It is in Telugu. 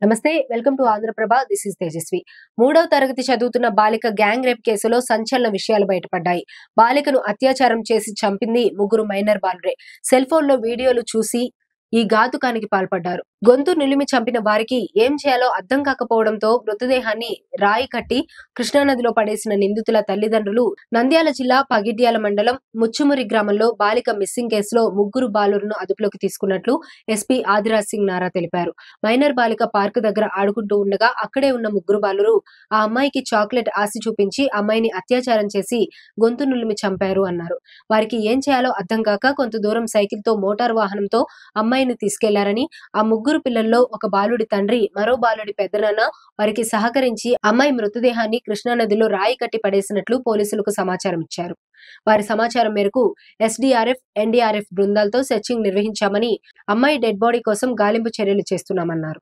నమస్తే, welcome to Andhra Prabha. This is Tejaswi. మూడవ తరగతి చదువుతున్న బాలిక గ్యాంగ్ రేప్ కేసులో సంచలన విషయాలు బయటపడ్డాయి. బాలికను అత్యాచారం చేసి చంపింది ముగ్గురు మైనర్ బాలురే. సెల్ ఫోన్ లో వీడియోలు చూసి ఈ ఘాతుకానికి పాల్పడ్డారు. గొంతు నిలిమి చంపిన వారికి ఏం చేయాలో అర్థం కాకపోవడంతో మృతదేహాన్ని రాయి కట్టి కృష్ణానదిలో పడేసిన నిందితుల తల్లిదండ్రులు నంద్యాల జిల్లా పగిడ్యాల మండలం ముచ్చుమురి గ్రామంలో బాలిక మిస్సింగ్ కేసులో ముగ్గురు బాలురును అదుపులోకి తీసుకున్నట్లు ఎస్పీ ఆదిరాజ్ సింగ్ నారా తెలిపారు. మైనర్ బాలిక పార్కు దగ్గర ఆడుకుంటూ ఉండగా అక్కడే ఉన్న ముగ్గురు బాలురు ఆ అమ్మాయికి చాక్లెట్ ఆశ చూపించి అమ్మాయిని అత్యాచారం చేసి గొంతు నులిమి చంపారు అన్నారు. వారికి ఏం చేయాలో అర్థం కాక కొంత దూరం సైకిల్ తో మోటార్ వాహనంతో అమ్మాయిని తీసుకెళ్లారని, ఆ ముగ్గురు పిల్లల్లో ఒక బాలుడి తండ్రి, మరో బాలుడి పెద్దనాన్న వారికి సహకరించి అమ్మాయి మృతదేహాన్ని కృష్ణానదిలో రాయి కట్టి పడేసినట్లు పోలీసులకు సమాచారం ఇచ్చారు. వారి సమాచారం మేరకు ఎస్డీఆర్ఎఫ్, ఎన్డీఆర్ఎఫ్ బృందాలతో సెర్చింగ్ నిర్వహించామని, అమ్మాయి డెడ్ బాడీ కోసం గాలింపు చర్యలు చేస్తున్నామన్నారు.